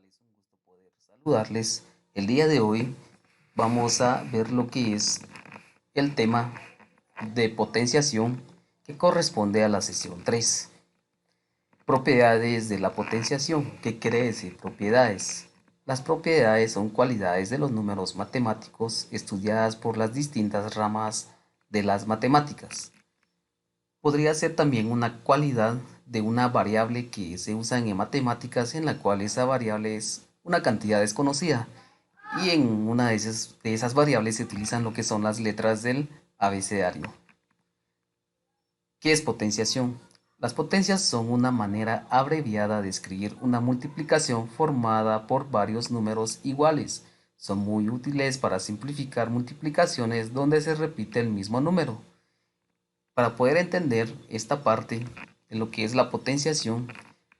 Es un gusto poder saludarles. El día de hoy vamos a ver lo que es el tema de potenciación que corresponde a la sesión 3. Propiedades de la potenciación. ¿Qué quiere decir propiedades? Las propiedades son cualidades de los números matemáticos estudiadas por las distintas ramas de las matemáticas. Podría ser también una cualidad de una variable que se usa en matemáticas en la cual esa variable es una cantidad desconocida y en una de esas variables se utilizan lo que son las letras del abecedario. ¿Qué es potenciación? Las potencias son una manera abreviada de escribir una multiplicación formada por varios números iguales. Son muy útiles para simplificar multiplicaciones donde se repite el mismo número. Para poder entender esta parte de lo que es la potenciación,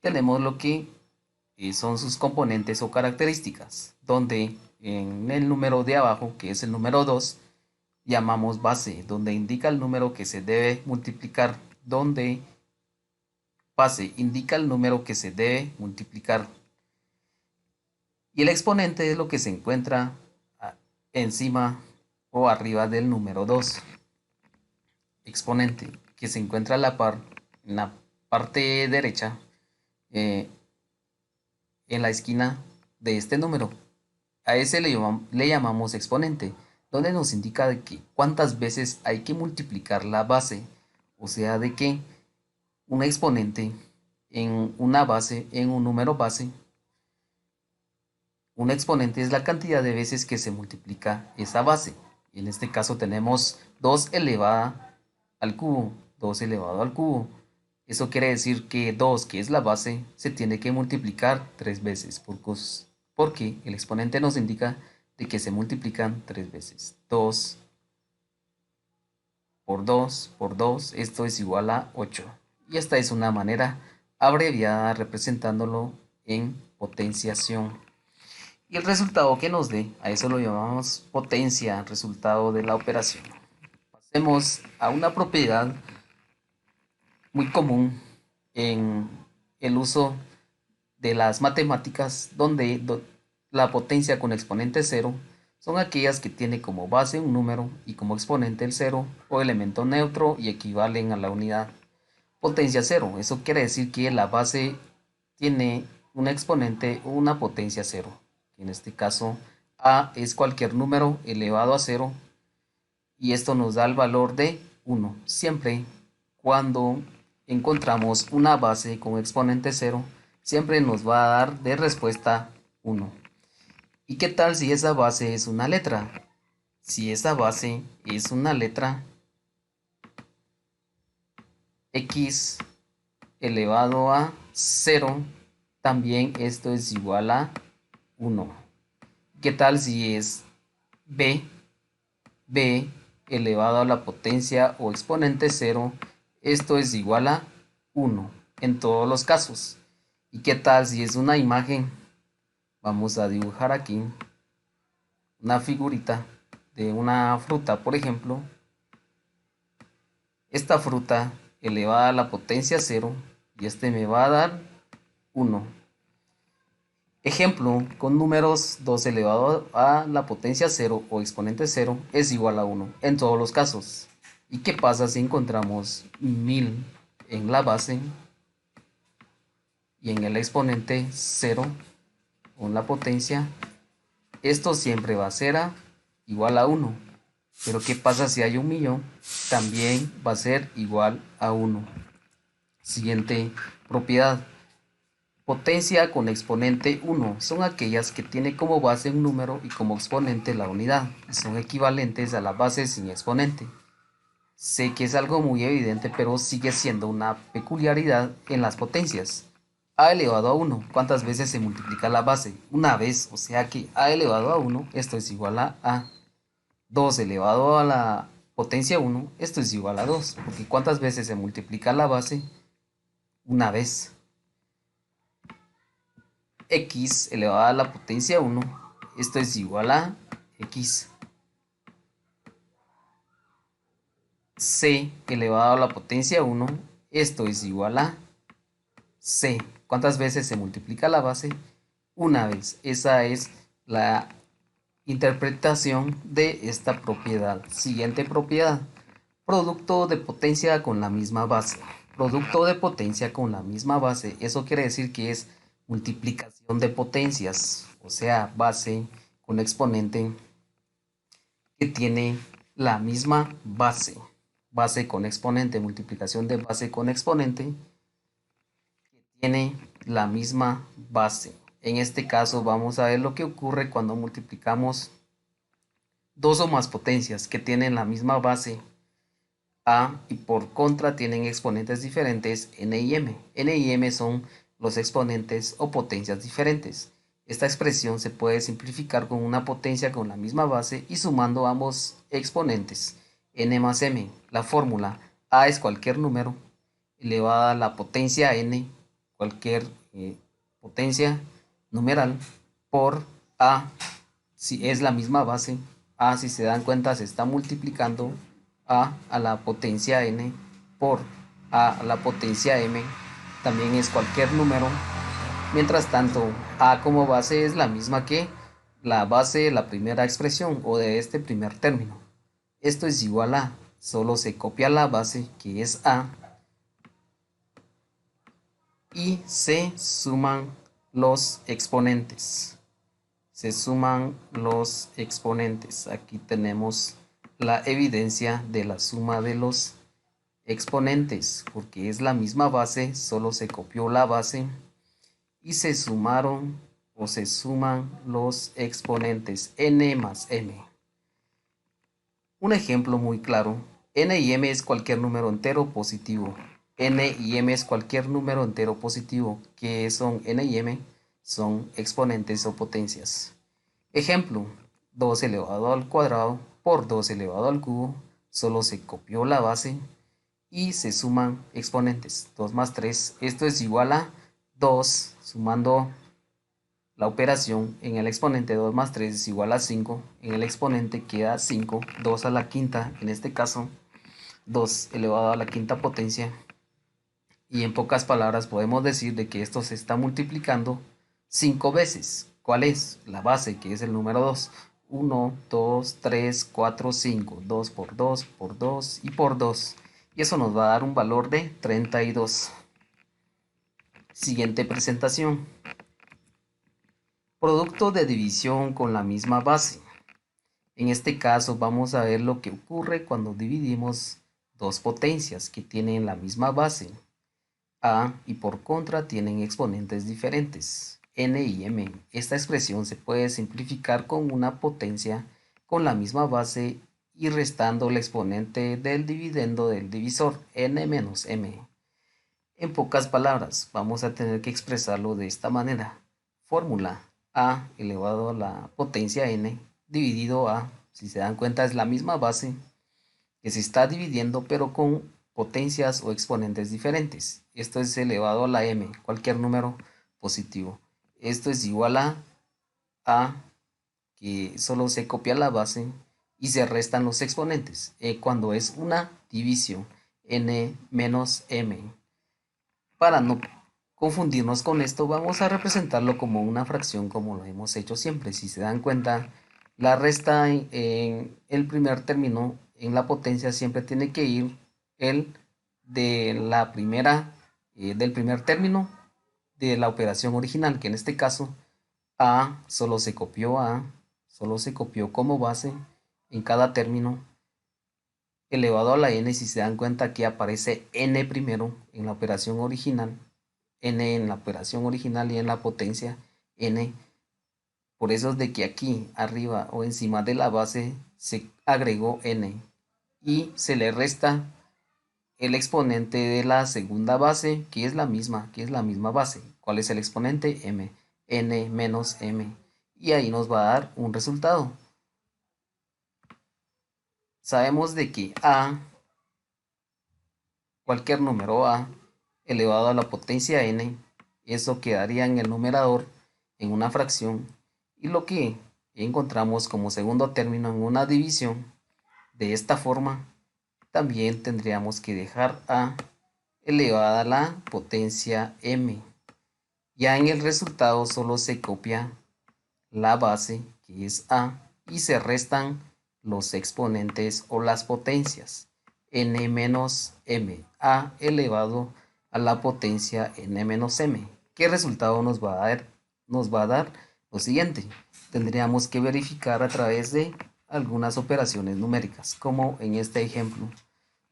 tenemos lo que son sus componentes o características, donde en el número de abajo, que es el número 2, llamamos base, donde indica el número que se debe multiplicar, donde base indica el número que se debe multiplicar. Y el exponente es lo que se encuentra encima o arriba del número 2. Exponente, que se encuentra a la par en la parte derecha, eh, en la esquina de este número. A ese le llamamos exponente, donde nos indica de que cuántas veces hay que multiplicar la base, o sea, de que un exponente en una base, en un número base, un exponente es la cantidad de veces que se multiplica esa base. En este caso tenemos 2 elevada al cubo, 2 elevado al cubo. Eso quiere decir que 2, que es la base, se tiene que multiplicar 3 veces, porque el exponente nos indica de que se multiplican 3 veces. 2 por 2 por 2, esto es igual a 8. Y esta es una manera abreviada representándolo en potenciación. Y el resultado que nos dé, a eso lo llamamos potencia, resultado de la operación. Pasemos a una propiedad muy común en el uso de las matemáticas, donde la potencia con exponente cero son aquellas que tiene como base un número y como exponente el cero o elemento neutro y equivalen a la unidad. Potencia cero, eso quiere decir que la base tiene un exponente o una potencia cero. En este caso, a es cualquier número elevado a cero y esto nos da el valor de 1. Siempre cuando encontramos una base con exponente 0, siempre nos va a dar de respuesta 1. ¿Y qué tal si esa base es una letra? Si esa base es una letra, x elevado a 0, también esto es igual a 1. ¿Qué tal si es b? B elevado a la potencia o exponente 0, esto es igual a 1 en todos los casos. ¿Y qué tal si es una imagen? Vamos a dibujar aquí una figurita de una fruta, por ejemplo. Esta fruta elevada a la potencia 0 y este me va a dar 1. Ejemplo, con números 2 elevado a la potencia 0 o exponente 0 es igual a 1 en todos los casos. ¿Y qué pasa si encontramos 1000 en la base y en el exponente 0 o en la potencia? Esto siempre va a ser igual a 1. Pero ¿qué pasa si hay 1.000.000? También va a ser igual a 1. Siguiente propiedad. Potencia con exponente 1 son aquellas que tiene como base un número y como exponente la unidad, y son equivalentes a la base sin exponente. Sé que es algo muy evidente, pero sigue siendo una peculiaridad en las potencias. A elevado a 1, ¿cuántas veces se multiplica la base? Una vez, o sea que a elevado a 1, esto es igual a 2 elevado a la potencia 1, esto es igual a 2, porque ¿cuántas veces se multiplica la base? Una vez. X elevado a la potencia 1, esto es igual a x. C elevado a la potencia 1, esto es igual a c. ¿Cuántas veces se multiplica la base? una vez. Esa es la interpretación de esta propiedad. Siguiente propiedad. Producto de potencia con la misma base. Producto de potencia con la misma base. Eso quiere decir que es multiplicación de potencias. O sea, base con exponente que tiene la misma base. Base con exponente. Multiplicación de base con exponente que tiene la misma base. En este caso vamos a ver lo que ocurre cuando multiplicamos dos o más potencias que tienen la misma base A y por contra tienen exponentes diferentes n y m. N y m son los exponentes o potencias diferentes. Esta expresión se puede simplificar con una potencia con la misma base y sumando ambos exponentes. N más m. La fórmula A es cualquier número elevada a la potencia n, cualquier potencia numeral, por A si es la misma base. A, si se dan cuenta, se está multiplicando a la potencia n por a la potencia m. También es cualquier número. Mientras tanto, a como base es la misma que la base de la primera expresión o de este primer término. Esto es igual a, solo se copia la base que es a y se suman los exponentes. Se suman los exponentes. Aquí tenemos la evidencia de la suma de los exponentes, porque es la misma base, solo se copió la base y se sumaron o se suman los exponentes n más m. Un ejemplo muy claro, n y m es cualquier número entero positivo. N y m es cualquier número entero positivo. ¿Qué son n y m? Son exponentes o potencias. Ejemplo, 2 elevado al cuadrado por 2 elevado al cubo, solo se copió la base y se suman exponentes. 2 más 3, esto es igual a 2, sumando la operación en el exponente 2 más 3 es igual a 5, en el exponente queda 5, 2 a la quinta, en este caso 2 elevado a la quinta potencia, y en pocas palabras podemos decir de que esto se está multiplicando 5 veces. ¿Cuál es? La base, que es el número 2. 1, 2, 3, 4, 5. 2 por 2 por 2 y por 2. Y eso nos va a dar un valor de 32. Siguiente presentación. Producto de división con la misma base. En este caso vamos a ver lo que ocurre cuando dividimos dos potencias que tienen la misma base. A y por contra tienen exponentes diferentes, n y m. Esta expresión se puede simplificar con una potencia con la misma base y restando el exponente del dividendo del divisor, n menos m. En pocas palabras, vamos a tener que expresarlo de esta manera. Fórmula a elevado a la potencia n dividido a, si se dan cuenta, es la misma base que se está dividiendo pero con potencias o exponentes diferentes. Esto es elevado a la m, cualquier número positivo. Esto es igual a que solo se copia la base y se restan los exponentes. Cuando es una división, n menos m. Para no confundirnos con esto, vamos a representarlo como una fracción como lo hemos hecho siempre. Si se dan cuenta, la resta en el primer término en la potencia siempre tiene que ir el de la primera, del primer término de la operación original, que en este caso A solo se copió como base en cada término elevado a la n. Si se dan cuenta, aquí aparece n primero en la operación original, n en la operación original y en la potencia n. Por eso es de que aquí arriba o encima de la base se agregó n y se le resta el exponente de la segunda base, que es la misma base. ¿Cuál es el exponente? M. N menos m. Y ahí nos va a dar un resultado. Sabemos de que a, cualquier número a elevado a la potencia n, eso quedaría en el numerador en una fracción, y lo que encontramos como segundo término en una división de esta forma, también tendríamos que dejar a elevada a la potencia m. Ya en el resultado solo se copia la base, que es A, y se restan los exponentes o las potencias. N menos M, A elevado a la potencia N menos M. ¿Qué resultado nos va a dar? Nos va a dar lo siguiente. Tendríamos que verificar a través de algunas operaciones numéricas, como en este ejemplo.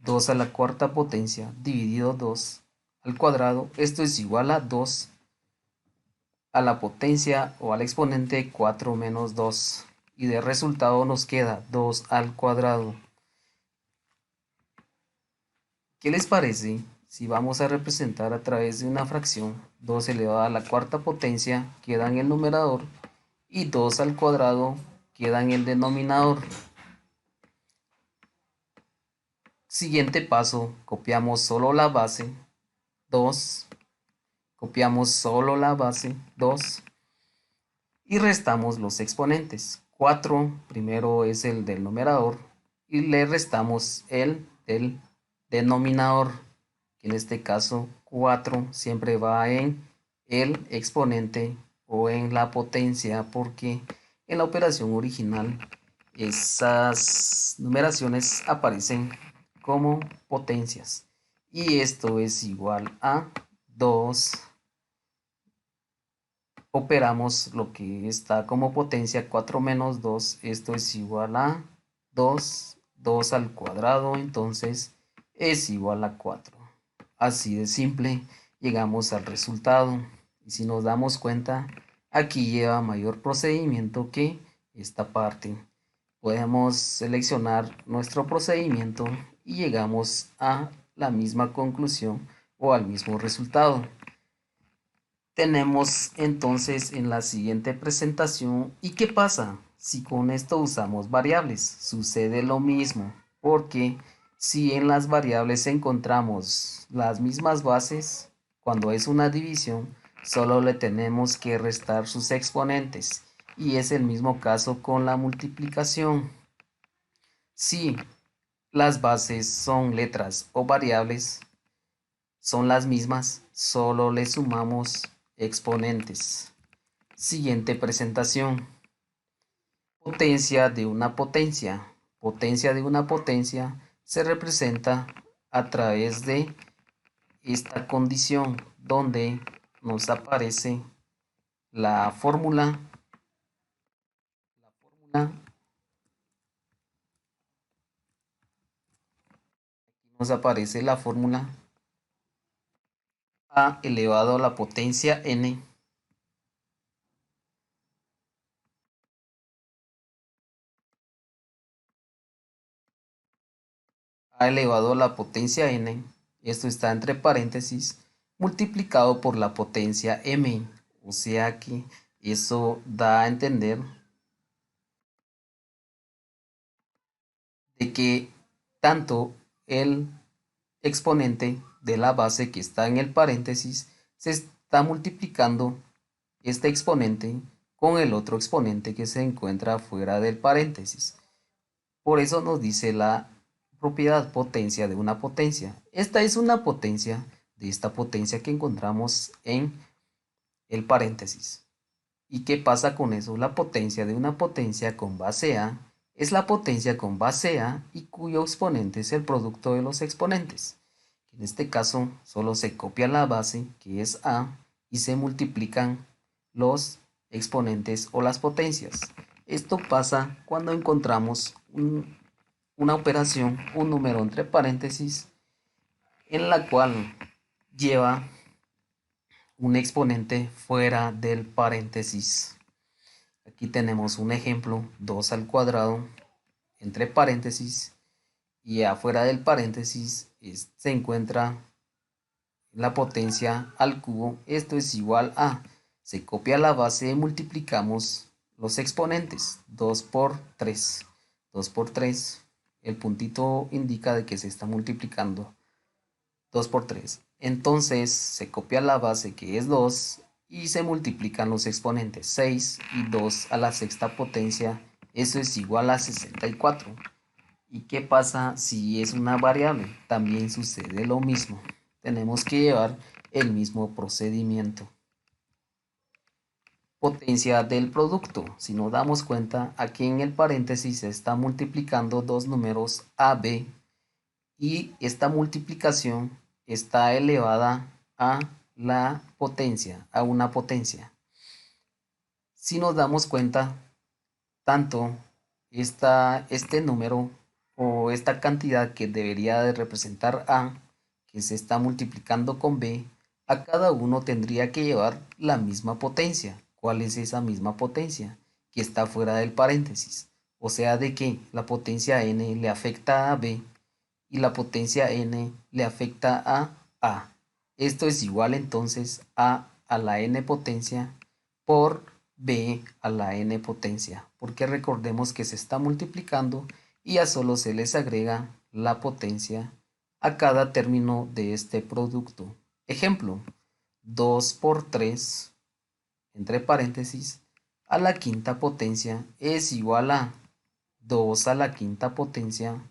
2 a la cuarta potencia dividido 2 al cuadrado. Esto es igual a 2 a la potencia o al exponente 4 menos 2. Y de resultado nos queda 2 al cuadrado. ¿Qué les parece si vamos a representar a través de una fracción 2 elevado a la cuarta potencia queda en el numerador y 2 al cuadrado queda en el denominador? Siguiente paso, copiamos solo la base 2, copiamos solo la base 2 y restamos los exponentes. 4 primero es el del numerador y le restamos el del denominador, que en este caso 4 siempre va en el exponente o en la potencia, porque en la operación original esas numeraciones aparecen como potencias y esto es igual a 2. Operamos lo que está como potencia 4 menos 2, esto es igual a 2, 2 al cuadrado, entonces es igual a 4. Así de simple llegamos al resultado y si nos damos cuenta aquí lleva mayor procedimiento que esta parte. Podemos seleccionar nuestro procedimiento y llegamos a la misma conclusión o al mismo resultado. Tenemos entonces en la siguiente presentación, ¿y qué pasa si con esto usamos variables? Sucede lo mismo, porque si en las variables encontramos las mismas bases, cuando es una división, solo le tenemos que restar sus exponentes. Y es el mismo caso con la multiplicación. Si las bases son letras o variables, son las mismas, solo le sumamos exponentes. Siguiente presentación. Potencia de una potencia. Potencia de una potencia se representa a través de esta condición donde nos aparece la fórmula, nos aparece la fórmula a elevado a la potencia n a elevado a la potencia n, esto está entre paréntesis, multiplicado por la potencia m. O sea que eso da a entender de que tanto el exponente de la base que está en el paréntesis se está multiplicando este exponente con el otro exponente que se encuentra fuera del paréntesis. Por eso nos dice la propiedad potencia de una potencia. Esta es una potencia de esta potencia que encontramos en el paréntesis. ¿Y qué pasa con eso? La potencia de una potencia con base A es la potencia con base A y cuyo exponente es el producto de los exponentes. En este caso solo se copia la base, que es A, y se multiplican los exponentes o las potencias. Esto pasa cuando encontramos una operación, un número entre paréntesis, en la cual lleva un exponente fuera del paréntesis. Aquí tenemos un ejemplo, 2 al cuadrado, entre paréntesis, y afuera del paréntesis se encuentra la potencia al cubo. Esto es igual a, se copia la base y multiplicamos los exponentes, 2 por 3. 2 por 3, el puntito indica de que se está multiplicando 2 por 3. Entonces se copia la base, que es 2, y se multiplican los exponentes 6 y 2 a la sexta potencia. Eso es igual a 64. ¿Y qué pasa si es una variable? También sucede lo mismo. Tenemos que llevar el mismo procedimiento. Potencia del producto. Si nos damos cuenta, aquí en el paréntesis se está multiplicando dos números a, b, y esta multiplicación está elevada a la potencia, a una potencia. Si nos damos cuenta, tanto este número o esta cantidad que debería de representar a, que se está multiplicando con b, a cada uno tendría que llevar la misma potencia. ¿Cuál es esa misma potencia? Que está fuera del paréntesis. O sea, de que la potencia n le afecta a b y la potencia n le afecta a a. Esto es igual entonces a la n potencia por b a la n potencia, porque recordemos que se está multiplicando y ya solo se les agrega la potencia a cada término de este producto. Ejemplo, 2 por 3, entre paréntesis, a la quinta potencia es igual a 2 a la quinta potencia.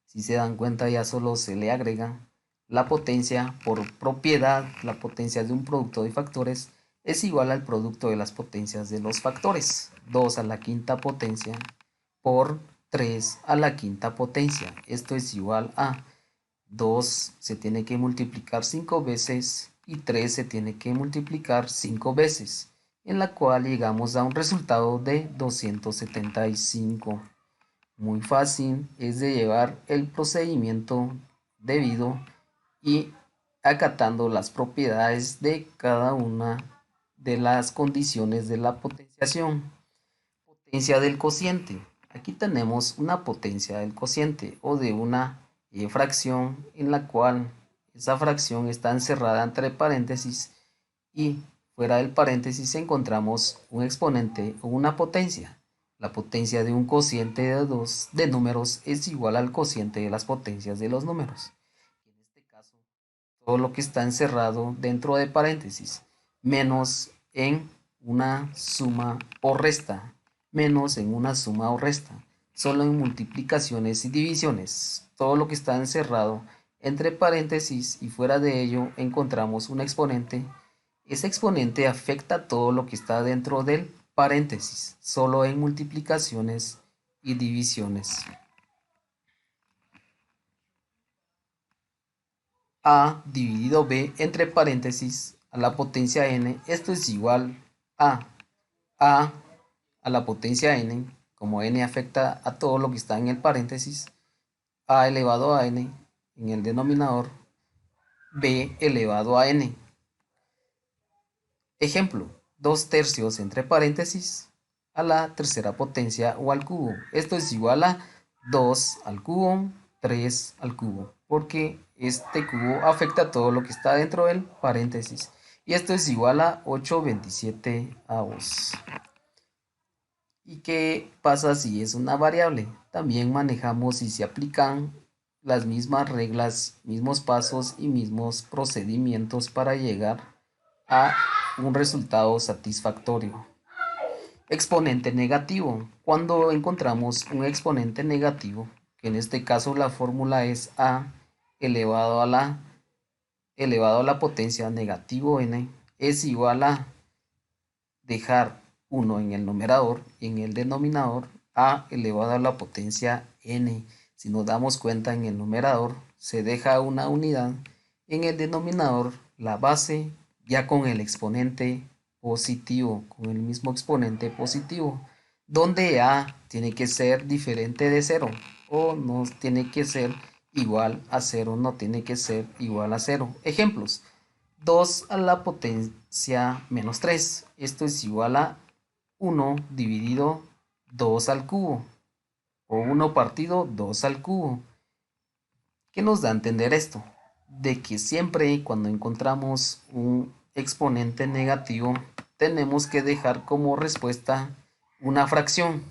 Si se dan cuenta, ya solo se le agrega la potencia por propiedad. La potencia de un producto de factores es igual al producto de las potencias de los factores. 2 a la quinta potencia por 3 a la quinta potencia. Esto es igual a 2 se tiene que multiplicar 5 veces y 3 se tiene que multiplicar 5 veces, en la cual llegamos a un resultado de 275. Muy fácil, es de llevar el procedimiento debido y acatando las propiedades de cada una de las condiciones de la potenciación. Potencia del cociente. Aquí tenemos una potencia del cociente o de una fracción en la cual esa fracción está encerrada entre paréntesis y fuera del paréntesis encontramos un exponente o una potencia. La potencia de un cociente de números es igual al cociente de las potencias de los números. En este caso, todo lo que está encerrado dentro de paréntesis, menos en una suma o resta, menos en una suma o resta, solo en multiplicaciones y divisiones. Todo lo que está encerrado entre paréntesis y fuera de ello encontramos un exponente. Ese exponente afecta todo lo que está dentro del paréntesis, solo en multiplicaciones y divisiones. A dividido B entre paréntesis a la potencia n, esto es igual a la potencia n, como n afecta a todo lo que está en el paréntesis, a elevado a n en el denominador, b elevado a n. Ejemplo, 2 tercios entre paréntesis a la tercera potencia o al cubo. Esto es igual a 2 al cubo, 3 al cubo, porque este cubo afecta a todo lo que está dentro del paréntesis. Y esto es igual a 8/27 avos. ¿Y qué pasa si es una variable? También manejamos y se aplican las mismas reglas, mismos pasos y mismos procedimientos para llegar a un resultado satisfactorio. Exponente negativo. Cuando encontramos un exponente negativo, que en este caso la fórmula es a elevado a la potencia negativo n, es igual a dejar 1 en el numerador y en el denominador a elevado a la potencia n. Si nos damos cuenta, en el numerador se deja una unidad, en el denominador la base ya con el exponente positivo, con el mismo exponente positivo, donde a tiene que ser diferente de 0 o no tiene que ser igual a 0, no tiene que ser igual a 0. Ejemplos: 2 a la potencia menos 3. Esto es igual a 1 dividido 2 al cubo, o 1 partido 2 al cubo. ¿Qué nos da a entender esto? De que siempre cuando encontramos un exponente negativo, tenemos que dejar como respuesta una fracción.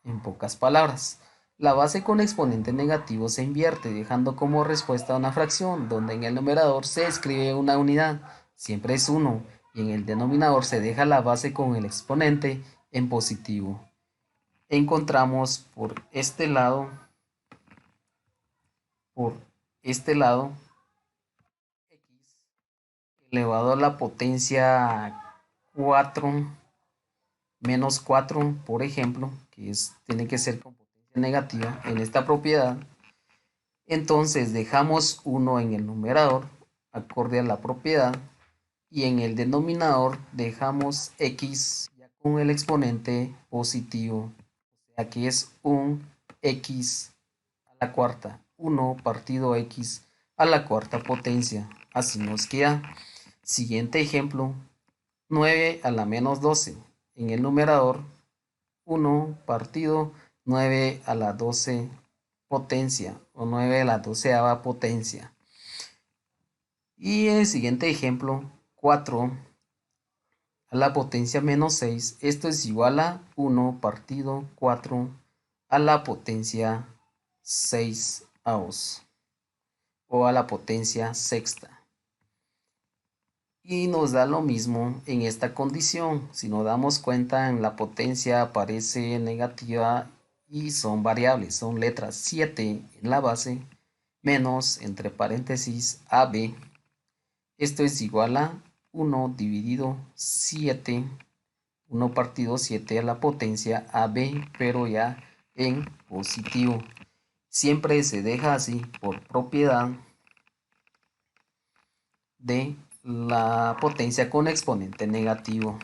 En pocas palabras, la base con exponente negativo se invierte, dejando como respuesta una fracción, donde en el numerador se escribe una unidad, siempre es 1, y en el denominador se deja la base con el exponente en positivo. Encontramos por este lado, x elevado a la potencia 4 menos 4, por ejemplo, que tiene que ser con potencia negativa en esta propiedad. Entonces dejamos 1 en el numerador, acorde a la propiedad, y en el denominador dejamos x ya con el exponente positivo. O sea que es un x a la cuarta, 1 partido x a la cuarta potencia. Así nos queda. Siguiente ejemplo, 9 a la menos 12. En el numerador, 1 partido 9 a la 12 potencia o 9 a la 12ª potencia. Y el siguiente ejemplo, 4 a la potencia menos 6. Esto es igual a 1 partido 4 a la potencia 6 avos o a la potencia sexta. Y nos da lo mismo en esta condición. Si nos damos cuenta, en la potencia aparece negativa y son variables, son letras 7 en la base, menos entre paréntesis AB. Esto es igual a 1 dividido 7, 1 partido 7 a la potencia AB, pero ya en positivo. Siempre se deja así por propiedad de la potencia con exponente negativo.